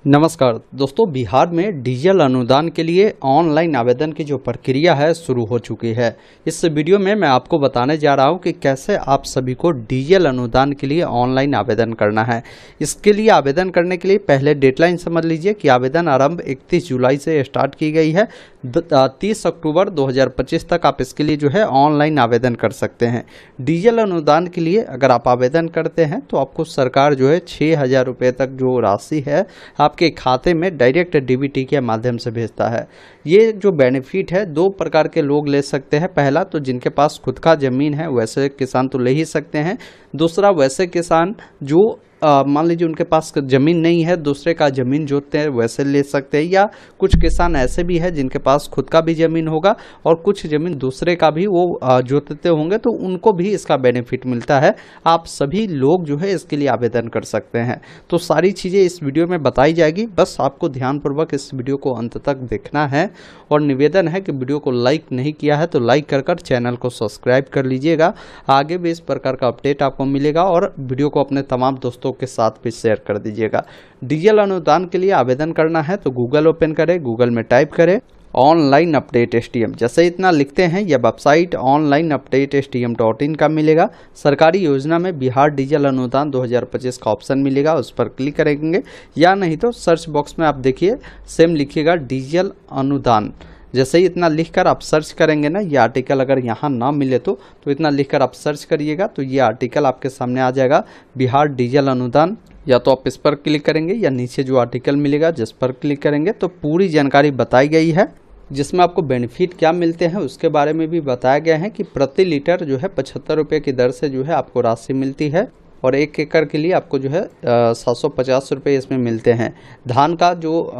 नमस्कार दोस्तों, बिहार में डीजल अनुदान के लिए ऑनलाइन आवेदन की जो प्रक्रिया है शुरू हो चुकी है। इस वीडियो में मैं आपको बताने जा रहा हूं कि कैसे आप सभी को डीजल अनुदान के लिए ऑनलाइन आवेदन करना है। इसके लिए आवेदन करने के लिए पहले डेडलाइन समझ लीजिए कि आवेदन आरंभ 31 जुलाई से स्टार्ट की गई है। 30 अक्टूबर 2025 तक आप इसके लिए जो है ऑनलाइन आवेदन कर सकते हैं। डीजल अनुदान के लिए अगर आप आवेदन करते हैं तो आपको सरकार जो है 6,000 रुपये तक जो राशि है आपके खाते में डायरेक्ट डीबीटी के माध्यम से भेजता है। ये जो बेनिफिट है दो प्रकार के लोग ले सकते हैं। पहला तो जिनके पास खुद का ज़मीन है वैसे किसान तो ले ही सकते हैं। दूसरा वैसे किसान जो मान लीजिए उनके पास ज़मीन नहीं है, दूसरे का ज़मीन जोतते हैं वैसे ले सकते हैं। या कुछ किसान ऐसे भी है जिनके पास खुद का भी ज़मीन होगा और कुछ ज़मीन दूसरे का भी वो जोतते होंगे, तो उनको भी इसका बेनिफिट मिलता है। आप सभी लोग जो है इसके लिए आवेदन कर सकते हैं। तो सारी चीज़ें इस वीडियो में बताई जाएगी, बस आपको ध्यानपूर्वक इस वीडियो को अंत तक देखना है। और निवेदन है कि वीडियो को लाइक नहीं किया है तो लाइक कर चैनल को सब्सक्राइब कर लीजिएगा। आगे भी इस प्रकार का अपडेट आपको मिलेगा और वीडियो को अपने तमाम दोस्तों के साथ भी शेयर कर दीजिएगा। डीजल अनुदान के लिए आवेदन करना है तो गूगल ओपन करें, गूगल में टाइप करें ऑनलाइन अपडेट STM। जैसे इतना लिखते हैं यह वेबसाइट ऑनलाइन अपडेट STM.in का मिलेगा। सरकारी योजना में बिहार डीजल अनुदान 2025 का ऑप्शन मिलेगा, उस पर क्लिक करेंगे। या नहीं तो सर्च बॉक्स में आप देखिए सेम लिखिएगा डीजल अनुदान। जैसे ही इतना लिखकर आप सर्च करेंगे ना, ये आर्टिकल अगर यहाँ ना मिले तो इतना लिखकर आप सर्च करिएगा तो ये आर्टिकल आपके सामने आ जाएगा, बिहार डीजल अनुदान। या तो आप इस पर क्लिक करेंगे या नीचे जो आर्टिकल मिलेगा जिस पर क्लिक करेंगे तो पूरी जानकारी बताई गई है, जिसमें आपको बेनिफिट क्या मिलते हैं उसके बारे में भी बताया गया है कि प्रति लीटर जो है 75 रुपये की दर से जो है आपको राशि मिलती है और 1 एकड़ के लिए आपको जो है 750 रुपये इसमें मिलते हैं। धान का जो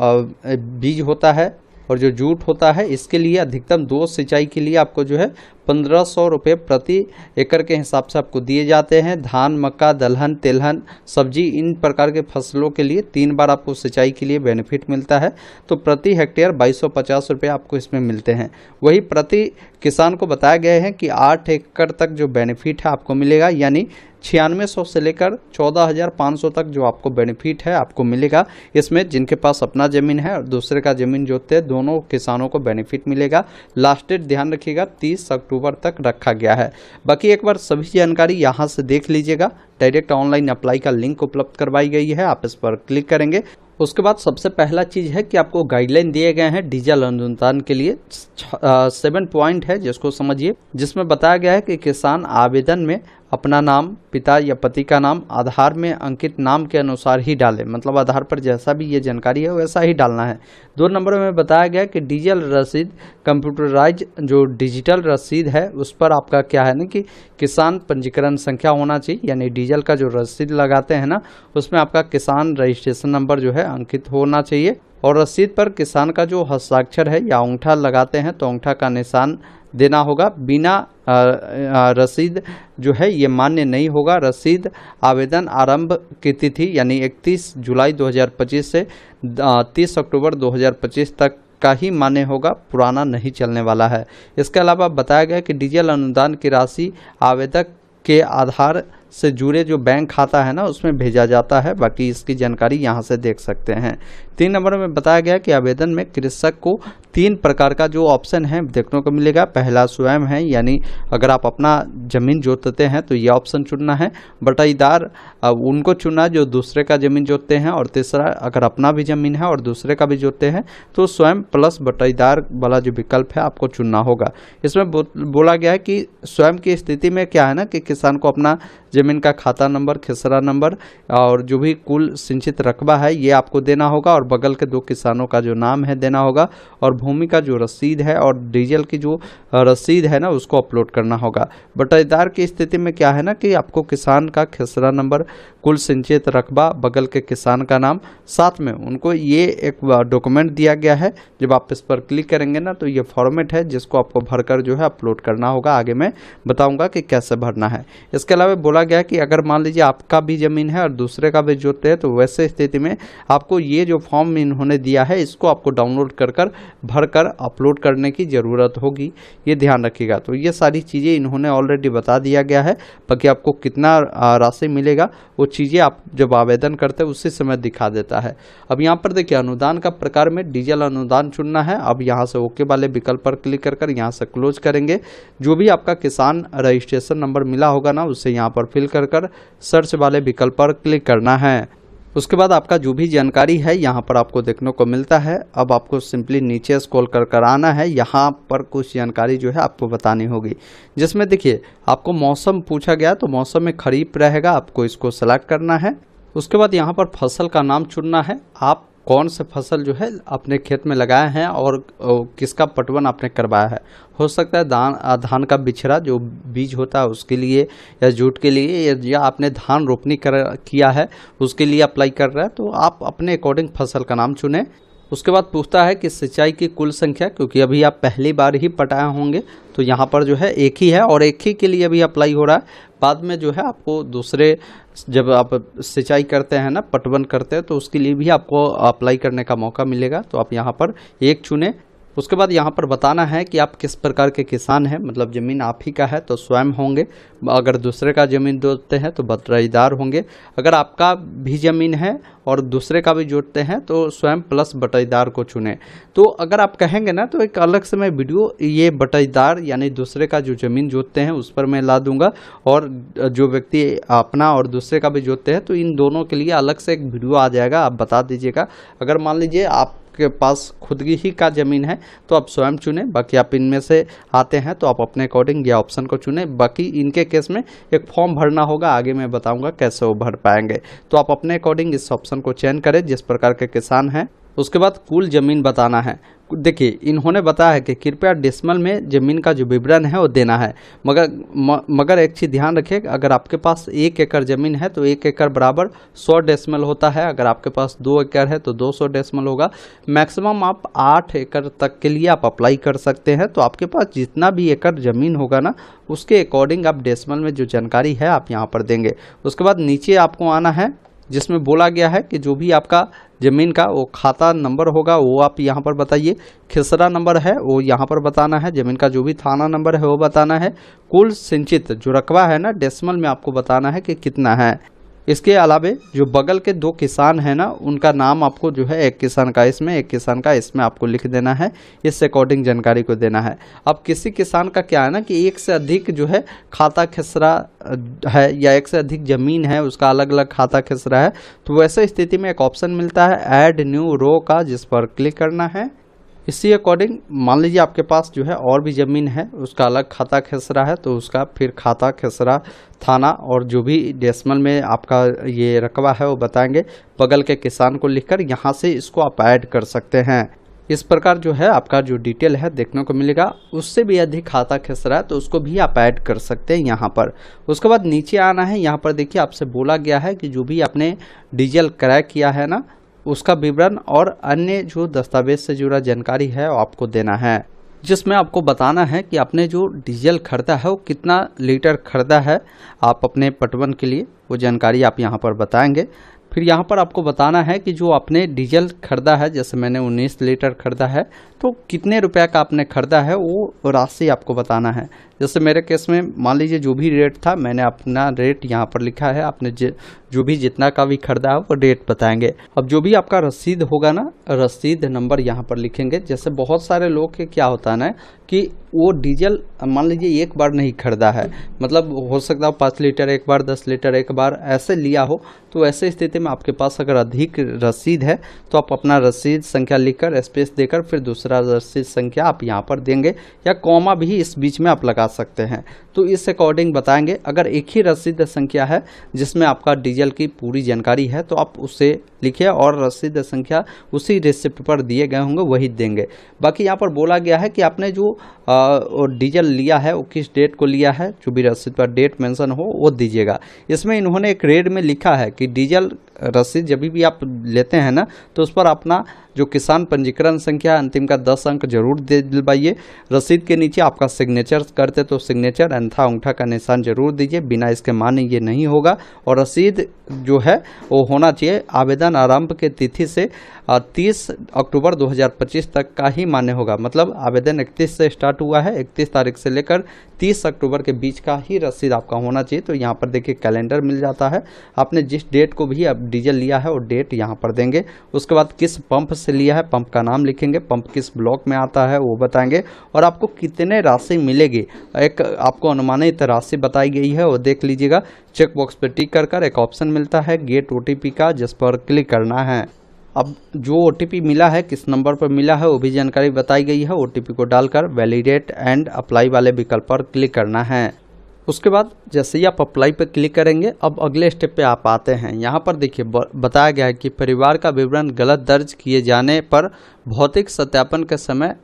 बीज होता है और जो जूट होता है इसके लिए अधिकतम 2 सिंचाई के लिए आपको जो है 1500 रुपये प्रति एकड़ के हिसाब से आपको दिए जाते हैं। धान, मक्का, दलहन, तिलहन, सब्जी इन प्रकार के फसलों के लिए 3 बार आपको सिंचाई के लिए बेनिफिट मिलता है। तो प्रति हेक्टेयर 2250 रुपये आपको इसमें मिलते हैं। वही प्रति किसान को बताया गया है कि 8 एकड़ तक जो बेनिफिट है आपको मिलेगा, यानी 9600 से लेकर 14,500 तक जो आपको बेनिफिट है आपको मिलेगा। इसमें जिनके पास अपना ज़मीन है और दूसरे का ज़मीन जोतते हैं दोनों किसानों को बेनिफिट मिलेगा। लास्ट डेट ध्यान रखिएगा 30 अक्टूबर तक रखा गया है। बाकी एक बार सभी जानकारी यहाँ से देख लीजिएगा। डायरेक्ट ऑनलाइन अप्लाई का लिंक उपलब्ध करवाई गई है, आप इस पर क्लिक करेंगे। उसके बाद सबसे पहला चीज़ है कि आपको गाइडलाइन दिए गए हैं डीजल अनुदान के लिए। 7 पॉइंट है जिसको समझिए, जिसमें बताया गया है कि किसान आवेदन में अपना नाम, पिता या पति का नाम आधार में अंकित नाम के अनुसार ही डालें, मतलब आधार पर जैसा भी ये जानकारी है वैसा ही डालना है। 2 नंबर में बताया गया कि डीजल रसीद कंप्यूटराइज जो डिजिटल रसीद है उस पर आपका क्या है ना कि किसान पंजीकरण संख्या होना चाहिए, यानी डीजल का जो रसीद लगाते हैं ना उसमें आपका किसान रजिस्ट्रेशन नंबर जो है अंकित होना चाहिए। और रसीद पर किसान का जो हस्ताक्षर है या अंगूठा लगाते हैं तो अंगूठा का निशान देना होगा। बिना रसीद जो है ये मान्य नहीं होगा। रसीद आवेदन आरंभ की तिथि यानी 31 जुलाई 2025 से 30 अक्टूबर 2025 तक का ही मान्य होगा, पुराना नहीं चलने वाला है। इसके अलावा बताया गया कि डीजल अनुदान की राशि आवेदक के आधार से जुड़े जो बैंक खाता है ना उसमें भेजा जाता है। बाकी इसकी जानकारी यहाँ से देख सकते हैं। 3 नंबर में बताया गया कि आवेदन में कृषक को 3 प्रकार का जो ऑप्शन है देखने को मिलेगा। पहला स्वयं है, यानी अगर आप अपना ज़मीन जोतते हैं तो ये ऑप्शन चुनना है। बटाईदार उनको चुनना जो दूसरे का ज़मीन जोतते हैं। और तीसरा, अगर अपना भी ज़मीन है और दूसरे का भी जोतते हैं तो स्वयं प्लस बटाईदार वाला जो विकल्प है आपको चुनना होगा। इसमें बोला गया है कि स्वयं की स्थिति में क्या है ना कि किसान को अपना ज़मीन का खाता नंबर, खसरा नंबर और जो भी कुल सिंचित रकबा है ये आपको देना होगा और बगल के 2 किसानों का जो नाम है देना होगा और भूमि का जो रसीद है और डीजल की जो रसीद है ना उसको अपलोड करना होगा। बटाईदार की स्थिति में क्या है ना कि आपको किसान का खसरा नंबर, कुल सिंचित रकबा, बगल के किसान का नाम, साथ में उनको ये एक डॉक्यूमेंट दिया गया है। जब आप इस पर क्लिक करेंगे ना तो ये फॉर्मेट है जिसको आपको भरकर जो है अपलोड करना होगा। आगे मैं बताऊंगा कि कैसे भरना है। इसके अलावा बोला गया कि अगर मान लीजिए आपका भी ज़मीन है और दूसरे का भी जोतते हैं तो वैसे स्थिति में आपको ये जो फॉर्म इन्होंने दिया है इसको आपको डाउनलोड कर भरकर अपलोड करने की ज़रूरत होगी, ये ध्यान रखिएगा। तो ये सारी चीज़ें इन्होंने ऑलरेडी बता दिया गया है। बाकी आपको कितना राशि मिलेगा वो चीज़ें आप जब आवेदन करते हैं उसी समय दिखा देता है। अब यहाँ पर देखिए अनुदान का प्रकार में डीजल अनुदान चुनना है। अब यहाँ से ओके वाले विकल्प पर क्लिक कर यहाँ से क्लोज करेंगे। जो भी आपका किसान रजिस्ट्रेशन नंबर मिला होगा ना उसे यहाँ पर फिल कर सर्च वाले विकल्प पर क्लिक करना है। उसके बाद आपका जो भी जानकारी है यहाँ पर आपको देखने को मिलता है। अब आपको सिंपली नीचे स्क्रॉल कर आना है। यहाँ पर कुछ जानकारी जो है आपको बतानी होगी, जिसमें देखिए आपको मौसम पूछा गया तो मौसम में खरीफ रहेगा, आपको इसको सेलेक्ट करना है। उसके बाद यहाँ पर फसल का नाम चुनना है। आप कौन से फसल जो है अपने खेत में लगाए हैं और किसका पटवन आपने करवाया है। हो सकता है धान का बिछड़ा जो बीज होता है उसके लिए, या जूट के लिए, या आपने धान रोपनी किया है उसके लिए अप्लाई कर रहा है, तो आप अपने अकॉर्डिंग फसल का नाम चुनें। उसके बाद पूछता है कि सिंचाई की कुल संख्या, क्योंकि अभी आप पहली बार ही पटाए होंगे तो यहाँ पर जो है एक ही है और एक ही के लिए अभी अप्लाई हो रहा है। बाद में जो है आपको दूसरे, जब आप सिंचाई करते हैं ना, पटवन करते हैं, तो उसके लिए भी आपको अप्लाई करने का मौका मिलेगा। तो आप यहाँ पर एक चुनें। उसके बाद यहाँ पर बताना है कि आप किस प्रकार के किसान हैं, मतलब ज़मीन आप ही का है तो स्वयं होंगे, अगर दूसरे का ज़मीन जोतते हैं तो बटाईदार होंगे, अगर आपका भी ज़मीन है और दूसरे का भी जोतते हैं तो स्वयं प्लस बटाईदार को चुनें। तो अगर आप कहेंगे ना तो एक अलग से मैं वीडियो ये बटाईदार यानी दूसरे का जो ज़मीन जोतते हैं उस पर मैं ला दूंगा, और जो व्यक्ति अपना और दूसरे का भी जोतते हैं तो इन दोनों के लिए अलग से एक वीडियो आ जाएगा, आप बता दीजिएगा। अगर मान लीजिए आप के पास खुद ही का ज़मीन है तो आप स्वयं चुनें, बाकी आप इनमें से आते हैं तो आप अपने अकॉर्डिंग ये ऑप्शन को चुनें। बाकी इनके केस में एक फॉर्म भरना होगा, आगे मैं बताऊंगा कैसे वो भर पाएंगे। तो आप अपने अकॉर्डिंग इस ऑप्शन को चयन करें जिस प्रकार के किसान हैं। उसके बाद कुल ज़मीन बताना है। देखिए इन्होंने बताया है कि कृपया डेसिमल में ज़मीन का जो विवरण है वो देना है, मगर एक चीज़ ध्यान रखिए, अगर आपके पास 1 एकड़ ज़मीन है तो 1 एकड़ बराबर 100 डेसिमल होता है। अगर आपके पास 2 एकड़ है तो 200 डेसिमल होगा। मैक्सिमम आप 8 एकड़ तक के लिए आप अप्लाई कर सकते हैं। तो आपके पास जितना भी एकड़ ज़मीन होगा ना उसके अकॉर्डिंग आप डेसिमल में जो जानकारी है आप यहाँ पर देंगे। उसके बाद नीचे आपको आना है जिसमें बोला गया है कि जो भी आपका ज़मीन का वो खाता नंबर होगा वो आप यहाँ पर बताइए। खसरा नंबर है वो यहाँ पर बताना है। ज़मीन का जो भी थाना नंबर है वो बताना है। कुल सिंचित जो रकबा है ना डेसिमल में आपको बताना है कि कितना है। इसके अलावे जो बगल के 2 किसान हैं ना उनका नाम आपको जो है, एक किसान का इसमें, एक किसान का इसमें आपको लिख देना है। इस अकॉर्डिंग जानकारी को देना है। अब किसी किसान का क्या है ना कि एक से अधिक जो है खाता खसरा है या एक से अधिक ज़मीन है, उसका अलग अलग खाता खसरा है, तो वैसे स्थिति में एक ऑप्शन मिलता है ऐड न्यू रो का, जिस पर क्लिक करना है। इसी अकॉर्डिंग मान लीजिए आपके पास जो है और भी ज़मीन है उसका अलग खाता खसरा है तो उसका फिर खाता खसरा थाना और जो भी डेसिमल में आपका ये रकबा है वो बताएंगे। बगल के किसान को लिखकर यहाँ से इसको आप ऐड कर सकते हैं। इस प्रकार जो है आपका जो डिटेल है देखने को मिलेगा। उससे भी अधिक खाता खसरा है तो उसको भी आप ऐड कर सकते हैं यहाँ पर। उसके बाद नीचे आना है। यहाँ पर देखिए आपसे बोला गया है कि जो भी आपने डीजल क्रय किया है ना उसका विवरण और अन्य जो दस्तावेज से जुड़ा जानकारी है वो आपको देना है, जिसमें आपको बताना है कि आपने जो डीजल खरीदा है वो कितना लीटर खरीदा है आप अपने पटवन के लिए, वो जानकारी आप यहाँ पर बताएंगे। फिर यहाँ पर आपको बताना है कि जो आपने डीजल खरीदा है, जैसे मैंने 19 लीटर खरीदा है तो कितने रुपए का आपने खरीदा है वो राशि आपको बताना है। जैसे मेरे केस में मान लीजिए जो भी रेट था मैंने अपना रेट यहाँ पर लिखा है। आपने जो भी जितना का भी खरीदा है वो रेट बताएंगे। अब जो भी आपका रसीद होगा ना, रसीद नंबर यहाँ पर लिखेंगे। जैसे बहुत सारे लोग के क्या होता है ना कि वो डीजल मान लीजिए एक बार नहीं खरीदा है, मतलब हो सकता है 5 लीटर एक बार, 10 लीटर एक बार ऐसे लिया हो, तो ऐसे स्थिति में आपके पास अगर अधिक रसीद है तो आप अपना रसीद संख्या लिखकर स्पेस देकर फिर दूसरा रसीद संख्या आप यहाँ पर देंगे, या कॉमा भी इस बीच में आप लगा सकते हैं। तो इस अकॉर्डिंग बताएंगे। अगर एक ही रसीद संख्या है जिसमें आपका डीजल की पूरी जानकारी है तो आप उसे लिखिए और रसीद संख्या उसी रिसिप्ट पर दिए गए होंगे वही देंगे। बाकी यहाँ पर बोला गया है कि आपने जो डीजल लिया है वो किस डेट को लिया है, जो भी रसीद पर डेट मेंशन हो वो दीजिएगा। इसमें इन्होंने एक रेड में लिखा है कि डीजल रसीद जब भी आप लेते हैं ना तो उस पर अपना जो किसान पंजीकरण संख्या अंतिम का 10 अंक जरूर दे दिलवाइए। रसीद के नीचे आपका सिग्नेचर कर करते तो सिग्नेचर अन्यथा अंगूठा का निशान जरूर दीजिए, बिना इसके मान्य ये नहीं होगा। और रसीद जो है वो होना चाहिए आवेदन आरंभ के तिथि से 30 अक्टूबर 2025 तक का ही मान्य होगा। मतलब आवेदन 31 से स्टार्ट हुआ है, 31 तारीख से लेकर 30 अक्टूबर के बीच का ही रसीद आपका होना चाहिए। तो यहाँ पर देखिए कैलेंडर मिल जाता है, आपने जिस डेट को भी अब डीजल लिया है वो डेट यहाँ पर देंगे। उसके बाद किस पंप से लिया है, पंप का नाम लिखेंगे, पंप किस ब्लॉक में आता है वो बताएंगे, और आपको कितने राशि मिलेगी एक आपको अनुमानित राशि बताई गई है वो देख लीजिएगा। चेक बॉक्स पर टिक कर एक ऑप्शन मिलता है गेट OTP का, जिस पर क्लिक करना है। अब जो OTP मिला है किस नंबर पर मिला है वो भी जानकारी बताई गई है। OTP को डालकर वैलिडेट एंड अप्लाई वाले विकल्प पर क्लिक करना है। उसके बाद जैसे ही आप अप्लाई पर क्लिक करेंगे, अब अगले स्टेप पे आप आते हैं। यहाँ पर देखिए बताया गया है कि परिवार का विवरण गलत दर्ज किए जाने पर भौतिक सत्यापन के समय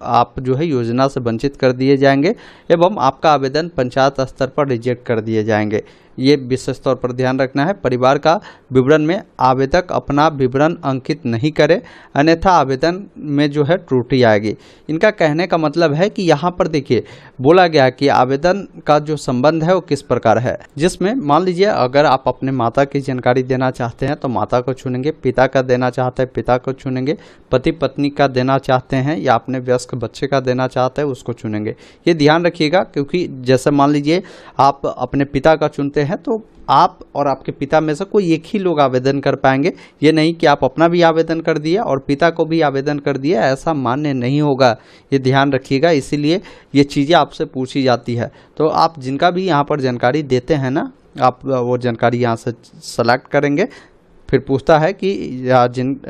आप जो है योजना से वंचित कर दिए जाएंगे एवं आपका आवेदन पंचायत स्तर पर रिजेक्ट कर दिए जाएंगे। ये विशेष तौर पर ध्यान रखना है। परिवार का विवरण में आवेदक अपना विवरण अंकित नहीं करे, अन्यथा आवेदन में जो है त्रुटि आएगी। इनका कहने का मतलब है कि यहाँ पर देखिए बोला गया कि आवेदन का जो संबंध है वो किस प्रकार है, जिसमें मान लीजिए अगर आप अपने माता की जानकारी देना चाहते हैं तो माता को चुनेंगे, पिता का देना चाहते हैं पिता को चुनेंगे, पति पत्नी का देना चाहते हैं या अपने वयस्क बच्चे का देना चाहते हैं उसको चुनेंगे। ये ध्यान रखिएगा, क्योंकि जैसे मान लीजिए आप अपने पिता का चुनते हैं तो आप और आपके पिता में से कोई एक ही लोग आवेदन कर पाएंगे। ये नहीं कि आप अपना भी आवेदन कर दिया और पिता को भी आवेदन कर दिया, ऐसा मान्य नहीं होगा। ये ध्यान रखिएगा, इसीलिए ये चीज़ें आपसे पूछी जाती है। तो आप जिनका भी यहाँ पर जानकारी देते हैं ना, आप वो जानकारी यहाँ से सेलेक्ट करेंगे। फिर पूछता है कि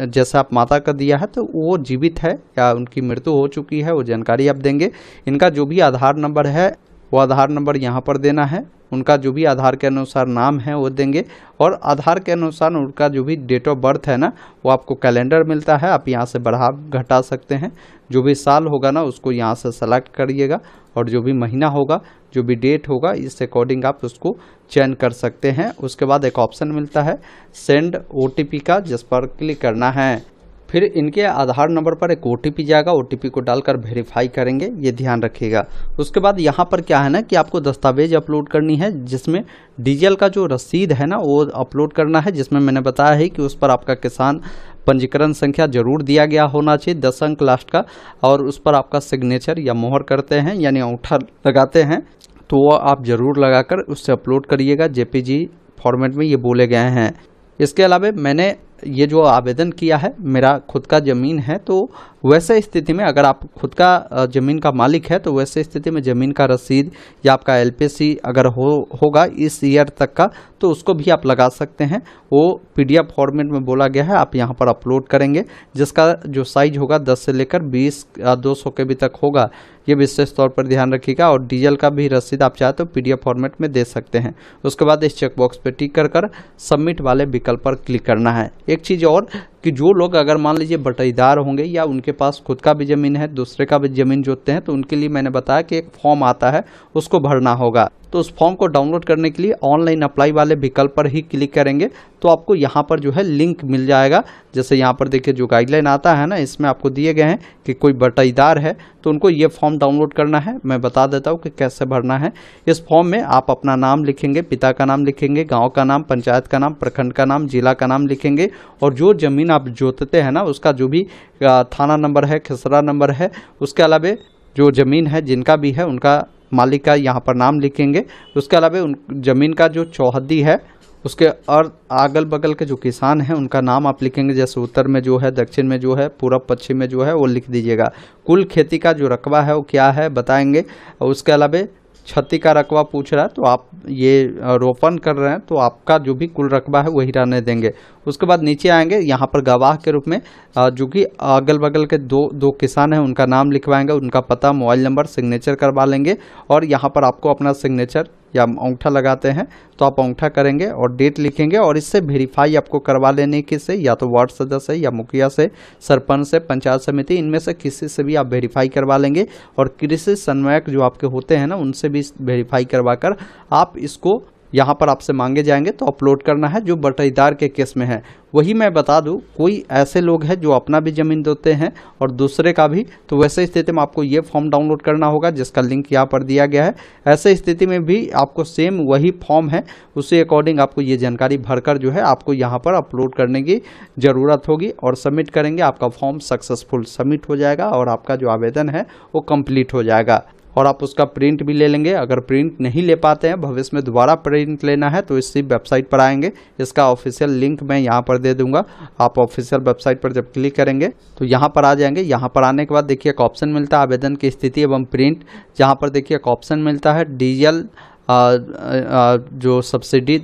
जैसे आप माता का दिया है तो वो जीवित है या उनकी मृत्यु हो चुकी है, वो जानकारी आप देंगे। इनका जो भी आधार नंबर है वो आधार नंबर यहाँ पर देना है। उनका जो भी आधार के अनुसार नाम है वो देंगे, और आधार के अनुसार उनका जो भी डेट ऑफ बर्थ है ना वो आपको कैलेंडर मिलता है, आप यहाँ से बढ़ा घटा सकते हैं। जो भी साल होगा ना उसको यहाँ से सेलेक्ट करिएगा, और जो भी महीना होगा, जो भी डेट होगा, इस अकॉर्डिंग आप उसको चयन कर सकते हैं। उसके बाद एक ऑप्शन मिलता है सेंड OTP का, जिस पर क्लिक करना है। फिर इनके आधार नंबर पर एक OTP जाएगा, OTP को डालकर वेरीफाई करेंगे, ये ध्यान रखिएगा। उसके बाद यहाँ पर क्या है ना कि आपको दस्तावेज अपलोड करनी है, जिसमें डीजल का जो रसीद है ना वो अपलोड करना है, जिसमें मैंने बताया है कि उस पर आपका किसान पंजीकरण संख्या जरूर दिया गया होना चाहिए 10 अंक लास्ट का, और उस पर आपका सिग्नेचर या मोहर करते हैं यानी अंगूठा लगाते हैं तो वो आप जरूर लगाकर उससे अपलोड करिएगा। JPG फॉर्मेट में ये बोले गए हैं। इसके अलावा मैंने ये जो आवेदन किया है, मेरा खुद का ज़मीन है, तो वैसे स्थिति में अगर आप खुद का ज़मीन का मालिक है तो वैसे स्थिति में ज़मीन का रसीद या आपका LPC अगर होगा इस ईयर तक का तो उसको भी आप लगा सकते हैं। वो PDF फॉर्मेट में बोला गया है, आप यहाँ पर अपलोड करेंगे, जिसका जो साइज होगा 10 से लेकर 20 200 KB तक होगा। ये विशेष तौर पर ध्यान रखिएगा। और डीजल का भी रसीद आप चाहे तो PDF फॉर्मेट में दे सकते हैं। उसके बाद इस चेकबॉक्स पर टिक कर सबमिट वाले विकल्प पर क्लिक करना है। एक चीज़ और कि जो लोग अगर मान लीजिए बटाईदार होंगे या उनके पास खुद का भी ज़मीन है, दूसरे का भी ज़मीन जोतते हैं, तो उनके लिए मैंने बताया कि एक फॉर्म आता है उसको भरना होगा। तो उस फॉर्म को डाउनलोड करने के लिए ऑनलाइन अप्लाई वाले विकल्प पर ही क्लिक करेंगे तो आपको यहाँ पर जो है लिंक मिल जाएगा। जैसे यहाँ पर देखिए जो गाइडलाइन आता है ना, इसमें आपको दिए गए हैं कि कोई बटाईदार है तो उनको ये फॉर्म डाउनलोड करना है। मैं बता देता हूँ कि कैसे भरना है। इस फॉर्म में आप अपना नाम लिखेंगे, पिता का नाम लिखेंगे, गाँव का नाम, पंचायत का नाम, प्रखंड का नाम, जिला का नाम लिखेंगे, और जो ज़मीन आप जोतते हैं ना उसका जो भी थाना नंबर है, खसरा नंबर है, उसके अलावा जो ज़मीन है जिनका भी है उनका मालिक का यहाँ पर नाम लिखेंगे। उसके अलावा उन ज़मीन का जो चौहद्दी है उसके और अगल बगल के जो किसान हैं उनका नाम आप लिखेंगे। जैसे उत्तर में जो है, दक्षिण में जो है, पूर्व पश्चिम में जो है वो लिख दीजिएगा। कुल खेती का जो रकबा है वो क्या है बताएंगे। और उसके अलावा क्षति का रकबा पूछ रहा है तो आप ये रोपण कर रहे हैं तो आपका जो भी कुल रकबा है वही रहने देंगे। उसके बाद नीचे आएंगे, यहाँ पर गवाह के रूप में जो कि अगल बगल के दो किसान हैं उनका नाम लिखवाएंगे, उनका पता, मोबाइल नंबर, सिग्नेचर करवा लेंगे। और यहाँ पर आपको अपना सिग्नेचर या अंगूठा लगाते हैं तो आप अंगूठा करेंगे और डेट लिखेंगे। और इससे वेरीफाई आपको करवा लेने के से या तो वार्ड सदस्य या मुखिया से, सरपंच से, पंचायत समिति, इनमें से किसी से भी आप वेरीफाई करवा लेंगे। और कृषि समन्वयक जो आपके होते हैं ना उनसे भी वेरीफाई करवा कर आप इसको यहाँ पर आपसे मांगे जाएंगे तो अपलोड करना है, जो बटाईदार के केस में है। वही मैं बता दूं, कोई ऐसे लोग हैं जो अपना भी ज़मीन देते हैं और दूसरे का भी, तो वैसे स्थिति में आपको ये फॉर्म डाउनलोड करना होगा जिसका लिंक यहाँ पर दिया गया है। ऐसे स्थिति में भी आपको सेम वही फॉर्म है, उसी अकॉर्डिंग आपको ये जानकारी भरकर जो है आपको यहाँ पर अपलोड करने की ज़रूरत होगी और सबमिट करेंगे। आपका फॉर्म सक्सेसफुल सबमिट हो जाएगा और आपका जो आवेदन है वो कंप्लीट हो जाएगा और आप उसका प्रिंट भी ले लेंगे। अगर प्रिंट नहीं ले पाते हैं, भविष्य में दोबारा प्रिंट लेना है, तो इसी वेबसाइट पर आएंगे। इसका ऑफिशियल लिंक मैं यहाँ पर दे दूंगा। आप ऑफिशियल वेबसाइट पर जब क्लिक करेंगे तो यहाँ पर आ जाएंगे। यहाँ पर आने के बाद देखिए एक ऑप्शन मिलता है आवेदन की स्थिति एवं प्रिंट। जहाँ पर देखिए एक ऑप्शन मिलता है डीएल जो सब्सिडी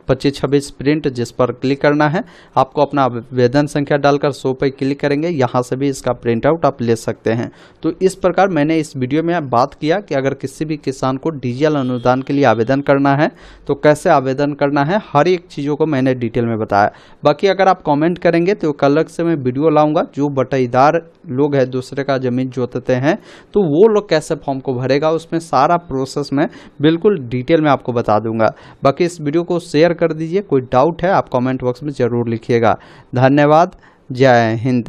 25-26 प्रिंट, जिस पर क्लिक करना है। आपको अपना आवेदन संख्या डालकर 100 पे क्लिक करेंगे। यहाँ से भी इसका प्रिंट आउट आप ले सकते हैं। तो इस प्रकार मैंने इस वीडियो में बात किया कि अगर किसी भी किसान को डीजल अनुदान के लिए आवेदन करना है तो कैसे आवेदन करना है, हर एक चीज़ों को मैंने डिटेल में बताया। बाकी अगर आप कॉमेंट करेंगे तो एक अलग से मैं वीडियो लाऊंगा। जो बटाईदार लोग हैं, दूसरे का ज़मीन जोतते हैं, तो वो लोग कैसे फॉर्म को भरेगा, उसमें सारा प्रोसेस में बिल्कुल डिटेल में आपको बता दूंगा। बाकी इस वीडियो को शेयर कर दीजिए। कोई डाउट है आप कमेंट बॉक्स में ज़रूर लिखिएगा। धन्यवाद। जय हिंद।